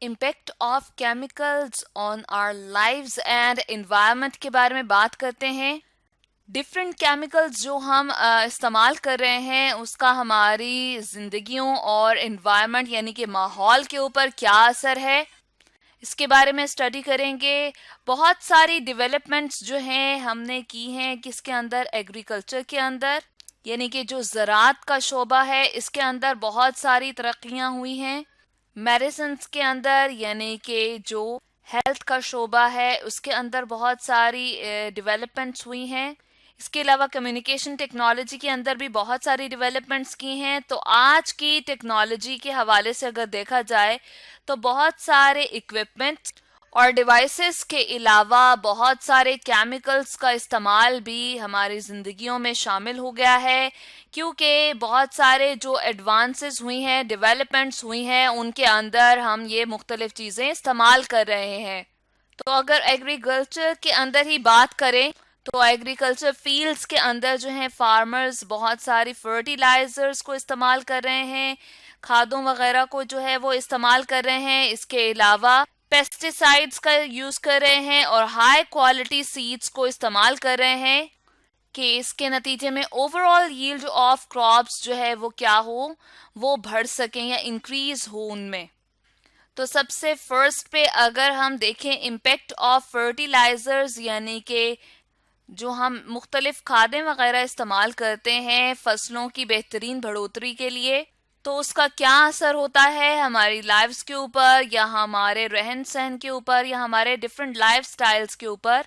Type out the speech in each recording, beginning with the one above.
Impact of chemicals on our lives and environment के बारे में बात करते हैं। डिफरेंट केमिकल्स जो हम इस्तेमाल कर रहे हैं उसका हमारी जिंदगियों और एनवायरनमेंट यानी कि माहौल के ऊपर क्या असर है, इसके बारे में स्टडी करेंगे। बहुत सारी डेवलपमेंट्स जो हैं हमने की हैं किसके अंदर, एग्रीकल्चर के अंदर, यानी कि जो ज़राअत का शोबा है इसके अंदर बहुत सारी तरक्कियां हुई हैं। मेडिसिन्स के अंदर यानी कि जो हेल्थ का शोबा है उसके अंदर बहुत सारी डेवलपमेंट्स हुई हैं। इसके अलावा कम्युनिकेशन टेक्नोलॉजी के अंदर भी बहुत सारी डेवलपमेंट्स की हैं। तो आज की टेक्नोलॉजी के हवाले से अगर देखा जाए तो बहुत सारे इक्विपमेंट्स और डिवाइसेस के अलावा बहुत सारे केमिकल्स का इस्तेमाल भी हमारी ज़िंदगियों में शामिल हो गया है, क्योंकि बहुत सारे जो एडवांसेस हुई हैं, डेवलपमेंट्स हुई हैं, उनके अंदर हम ये मुख्तलिफ चीज़ें इस्तेमाल कर रहे हैं। तो अगर एग्रीकल्चर के अंदर ही बात करें तो एग्रीकल्चर फील्ड्स के अंदर जो है फार्मर्स बहुत सारी फर्टिलाइजर्स को इस्तेमाल कर रहे हैं, खादों वगैरह को जो है वो इस्तेमाल कर रहे हैं। इसके अलावा पेस्टिसाइड्स का यूज कर रहे हैं और हाई क्वालिटी सीड्स को इस्तेमाल कर रहे हैं कि इसके नतीजे में ओवरऑल यील्ड ऑफ क्रॉप्स जो है वो क्या हो, वो बढ़ सकें या इंक्रीज हो उनमें। तो सबसे फर्स्ट पे अगर हम देखें इम्पेक्ट ऑफ फर्टिलाइजर्स यानी कि जो हम मुख्तलिफ खादें वगैरह इस्तेमाल करते हैं फसलों की बेहतरीन बढ़ोतरी के लिए, तो उसका क्या असर होता है हमारी लाइफ्स के ऊपर या हमारे रहन सहन के ऊपर या हमारे डिफरेंट लाइफ स्टाइल्स के ऊपर।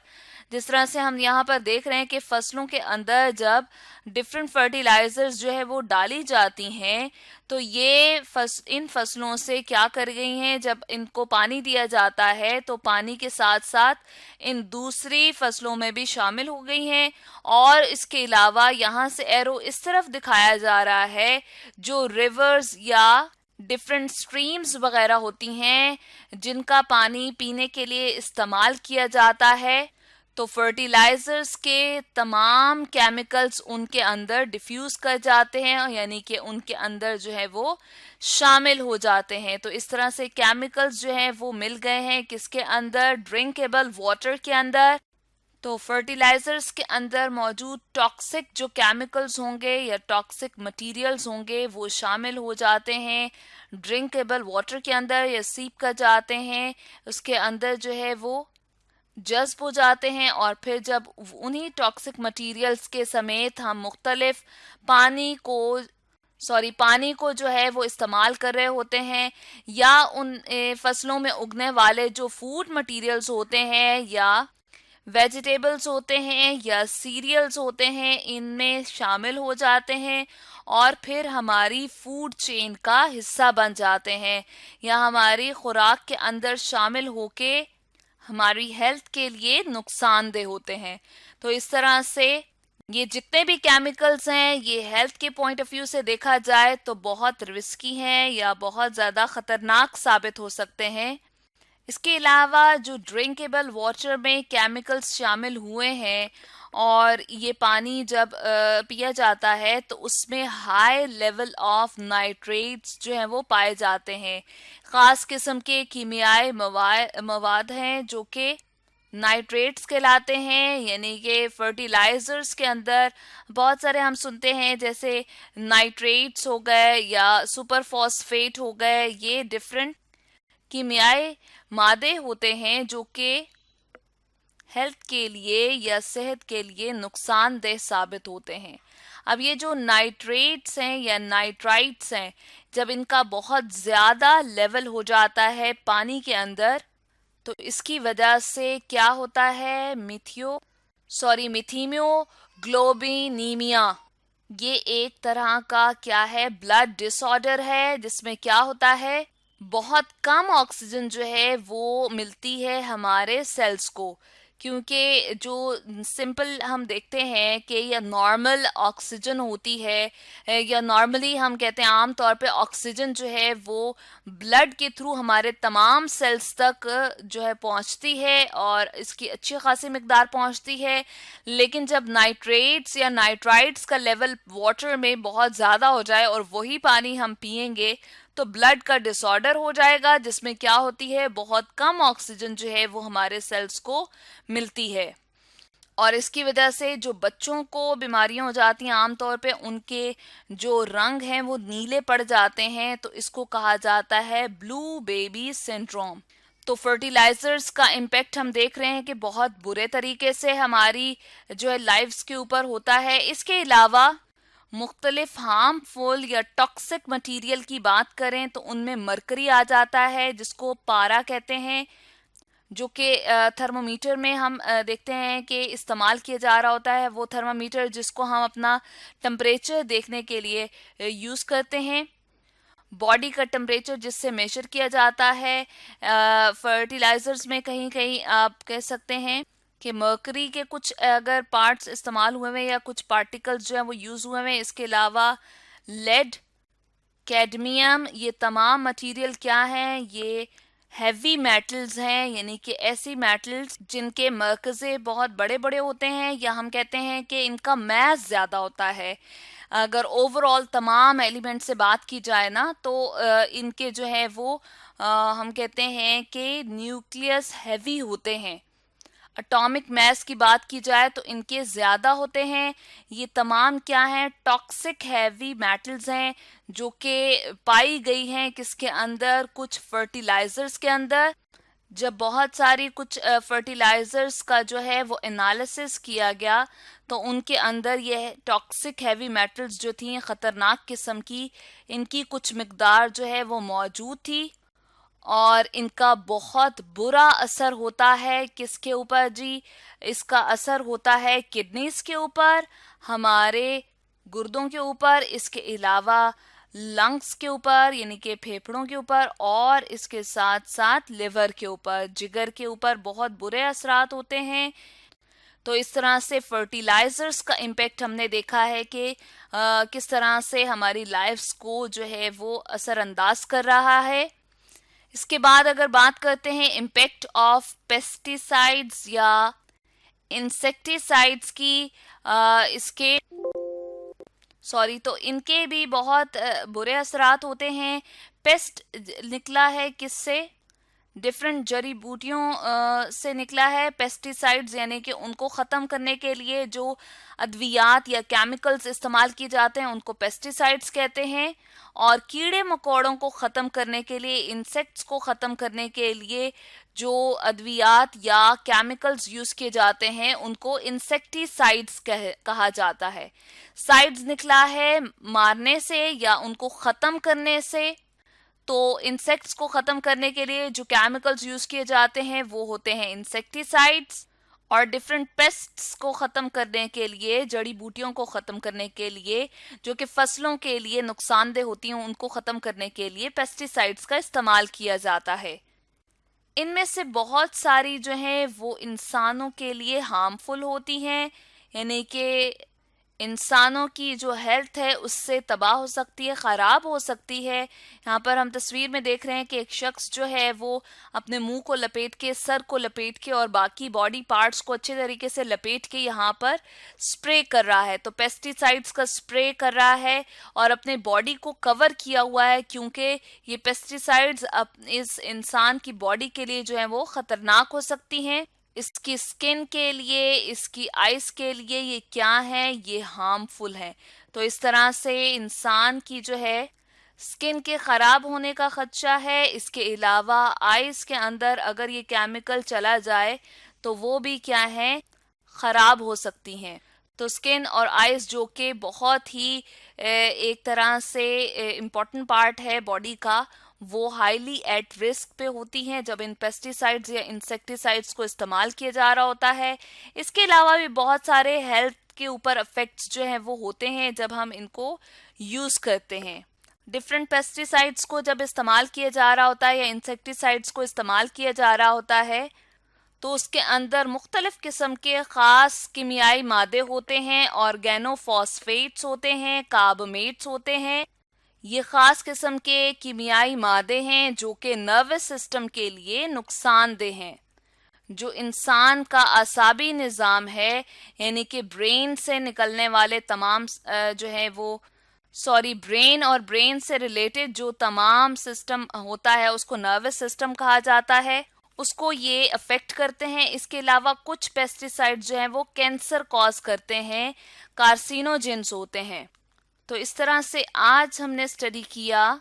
जिस तरह से हम यहाँ पर देख रहे हैं कि फसलों के अंदर जब डिफरेंट फर्टिलाइजर्स जो है वो डाली जाती हैं तो ये इन फसलों से क्या कर गई हैं, जब इनको पानी दिया जाता है तो पानी के साथ साथ इन दूसरी फसलों में भी शामिल हो गई हैं। और इसके अलावा यहाँ से एरो इस तरफ दिखाया जा रहा है जो रिवर्स या डिफरेंट स्ट्रीम्स वगैरह होती हैं जिनका पानी पीने के लिए इस्तेमाल किया जाता है। तो फर्टिलाइजर्स के तमाम केमिकल्स उनके अंदर डिफ्यूज कर जाते हैं, यानी कि उनके अंदर जो है वो शामिल हो जाते हैं। तो इस तरह से केमिकल्स जो है वो मिल गए हैं किसके अंदर, ड्रिंकेबल वाटर के अंदर। तो फर्टिलाइजर्स के अंदर मौजूद टॉक्सिक जो केमिकल्स होंगे या टॉक्सिक मटेरियल्स होंगे वो शामिल हो जाते हैं ड्रिंकेबल वाटर के अंदर या सीप कर जाते हैं, उसके अंदर जो है वो जज्ब हो जाते हैं। और फिर जब उन्हीं टॉक्सिक मटेरियल्स के समेत हम मुख्तलिफ पानी को पानी को जो है वो इस्तेमाल कर रहे होते हैं या उन फसलों में उगने वाले जो फूड मटेरियल्स होते हैं या वेजिटेबल्स होते हैं या सीरियल्स होते हैं, इनमें शामिल हो जाते हैं और फिर हमारी फूड चेन का हिस्सा बन जाते हैं या हमारी खुराक के अंदर शामिल होके हमारी हेल्थ के लिए नुकसानदेह होते हैं। तो इस तरह से ये जितने भी केमिकल्स हैं ये हेल्थ के पॉइंट ऑफ व्यू से देखा जाए तो बहुत रिस्की हैं या बहुत ज़्यादा ख़तरनाक साबित हो सकते हैं। इसके अलावा जो ड्रिंकेबल वाटर में केमिकल्स शामिल हुए हैं और ये पानी जब पिया जाता है तो उसमें हाई लेवल ऑफ नाइट्रेट्स जो हैं वो पाए जाते हैं। ख़ास किस्म के कीमियाई मवाद हैं जो कि नाइट्रेट्स कहलाते हैं, यानी कि फर्टिलाइजर्स के अंदर बहुत सारे हम सुनते हैं जैसे नाइट्रेट्स हो गए या सुपर फॉस्फेट हो गए, ये डिफरेंट कीमियाई मादे होते हैं जो कि हेल्थ के लिए या सेहत के लिए नुकसानदेह साबित होते हैं। अब ये जो नाइट्रेट्स हैं या नाइट्राइट्स हैं, जब इनका बहुत ज़्यादा लेवल हो जाता है पानी के अंदर तो इसकी वजह से क्या होता है, मिथीमियो ग्लोबिनीमिया, ये एक तरह का क्या है, ब्लड डिसऑर्डर है जिसमें क्या होता है, बहुत कम ऑक्सीजन जो है वो मिलती है हमारे सेल्स को, क्योंकि जो सिंपल हम देखते हैं कि या नॉर्मल ऑक्सीजन होती है, या नॉर्मली हम कहते हैं आम तौर पे ऑक्सीजन जो है वो ब्लड के थ्रू हमारे तमाम सेल्स तक जो है पहुंचती है और इसकी अच्छी खासी मिकदार पहुंचती है। लेकिन जब नाइट्रेट्स या नाइट्राइट्स का लेवल वाटर में बहुत ज़्यादा हो जाए और वही पानी हम पिएंगे तो ब्लड का डिसऑर्डर हो जाएगा, जिसमें क्या होती है, बहुत कम ऑक्सीजन जो है वो हमारे सेल्स को मिलती है। और इसकी वजह से जो बच्चों को बीमारियां हो जाती हैं आमतौर पे उनके जो रंग हैं वो नीले पड़ जाते हैं, तो इसको कहा जाता है ब्लू बेबी सिंड्रोम। तो फर्टिलाइजर्स का इम्पेक्ट हम देख रहे हैं कि बहुत बुरे तरीके से हमारी जो है लाइव्स के ऊपर होता है। इसके अलावा मुख्तलिफ हार्मफुल या टॉक्सिक मटेरियल की बात करें तो उनमें मरकरी आ जाता है, जिसको पारा कहते हैं, जो कि थर्मोमीटर में हम देखते हैं कि इस्तेमाल किया जा रहा होता है। वो थर्मोमीटर जिसको हम अपना टेम्परेचर देखने के लिए यूज़ करते हैं, बॉडी का टेम्परेचर जिससे मेजर किया जाता है। फर्टिलाइजर्स में कहीं कहीं आप कह सकते हैं कि मर्करी के कुछ अगर पार्ट्स इस्तेमाल हुए हैं या कुछ पार्टिकल्स जो है वो यूज़ हुए हैं। इसके अलावा लेड, कैडमियम, ये तमाम मटेरियल क्या हैं, ये हैवी मेटल्स हैं, यानी कि ऐसी मेटल्स जिनके मरकज़े बहुत बड़े बड़े होते हैं, या हम कहते हैं कि इनका मैस ज़्यादा होता है। अगर ओवरऑल तमाम एलिमेंट से बात की जाए ना तो इनके जो है वो हम कहते हैं कि न्यूक्लियस हैवी होते हैं। एटॉमिक मास की बात की जाए तो इनके ज़्यादा होते हैं। ये तमाम क्या हैं, टॉक्सिक हैवी मेटल्स हैं जो कि पाई गई हैं किसके अंदर, कुछ फर्टिलाइजर्स के अंदर। जब बहुत सारी कुछ फर्टिलाइजर्स का जो है वो एनालिसिस किया गया तो उनके अंदर ये टॉक्सिक हैवी मेटल्स जो थी ख़तरनाक किस्म की, इनकी कुछ मिकदार जो है वो मौजूद थी और इनका बहुत बुरा असर होता है किसके ऊपर जी, इसका असर होता है किडनीज के ऊपर, हमारे गुर्दों के ऊपर, इसके अलावा लंग्स के ऊपर यानी कि फेफड़ों के ऊपर, और इसके साथ साथ लिवर के ऊपर, जिगर के ऊपर बहुत बुरे असरात होते हैं। तो इस तरह से फर्टिलाइजर्स का इम्पेक्ट हमने देखा है कि किस तरह से हमारी लाइफ्स को जो है वो असरअंदाज कर रहा है। इसके बाद अगर बात करते हैं इम्पेक्ट ऑफ पेस्टिसाइड्स या इंसेक्टिसाइड्स की, इसके तो इनके भी बहुत बुरे असरात होते हैं। पेस्ट निकला है किससे, डिफरेंट जड़ी बूटियों से निकला है। पेस्टिसाइड्स यानी कि उनको ख़त्म करने के लिए जो अद्वियात या केमिकल्स इस्तेमाल किए जाते हैं उनको पेस्टिसाइड्स कहते हैं। और कीड़े मकोड़ों को ख़त्म करने के लिए, इंसेक्ट्स को ख़त्म करने के लिए जो अद्वियात या केमिकल्स यूज़ किए जाते हैं उनको इंसेक्टिसाइड्स कहा जाता है। साइड्स निकला है मारने से या उनको ख़त्म करने से। तो इंसेक्ट्स को ख़त्म करने के लिए जो केमिकल्स यूज़ किए जाते हैं वो होते हैं इंसेक्टिसाइड्स, और डिफरेंट पेस्ट्स को ख़त्म करने के लिए, जड़ी बूटियों को ख़त्म करने के लिए जो कि फसलों के लिए नुकसानदेह होती हैं उनको ख़त्म करने के लिए पेस्टिसाइड्स का इस्तेमाल किया जाता है। इनमें से बहुत सारी जो है वो इंसानों के लिए हार्मफुल होती हैं, यानी कि इंसानों की जो हेल्थ है उससे तबाह हो सकती है, ख़राब हो सकती है। यहाँ पर हम तस्वीर में देख रहे हैं कि एक शख्स जो है वो अपने मुंह को लपेट के, सर को लपेट के और बाकी बॉडी पार्ट्स को अच्छे तरीके से लपेट के यहाँ पर स्प्रे कर रहा है। तो पेस्टिसाइड्स का स्प्रे कर रहा है और अपने बॉडी को कवर किया हुआ है, क्योंकि ये पेस्टिसाइड्स इस इंसान की बॉडी के लिए जो है वो ख़तरनाक हो सकती हैं। इसकी स्किन के लिए, इसकी आइस के लिए ये क्या है, ये हार्मफुल है। तो इस तरह से इंसान की जो है स्किन के ख़राब होने का खदशा है। इसके अलावा आइस के अंदर अगर ये केमिकल चला जाए तो वो भी क्या है, ख़राब हो सकती हैं। तो स्किन और आइस जो कि बहुत ही एक तरह से इम्पॉर्टेंट पार्ट है बॉडी का, वो हाईली एट रिस्क पे होती हैं जब इन पेस्टिसाइड्स या इंसेक्टिसाइड्स को इस्तेमाल किया जा रहा होता है। इसके अलावा भी बहुत सारे हेल्थ के ऊपर इफेक्ट्स जो हैं वो होते हैं जब हम इनको यूज़ करते हैं। डिफरेंट पेस्टिसाइड्स को जब इस्तेमाल किया जा रहा होता है या इंसेक्टिसाइड्स को इस्तेमाल किया जा रहा होता है तो उसके अंदर मुख्तलिफ किस्म के ख़ास कीमियाई मादे होते हैं, ऑर्गेनोफॉस्फेट्स होते हैं, कार्बोमेट्स होते हैं। ये ख़ास किस्म के कीमियाई मादे हैं जो कि नर्वस सिस्टम के लिए नुकसानदेह हैं। जो इंसान का असाबी निज़ाम है, यानी कि ब्रेन से निकलने वाले तमाम जो है वो ब्रेन और ब्रेन से रिलेटेड जो तमाम सिस्टम होता है उसको नर्वस सिस्टम कहा जाता है, उसको ये अफेक्ट करते हैं। इसके अलावा कुछ पेस्टिसाइड जो हैं वो कैंसर कॉज करते हैं, कार्सिनोजेंस होते हैं। तो इस तरह से आज हमने स्टडी किया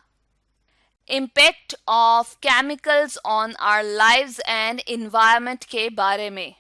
impact of chemicals on our lives and environment के बारे में।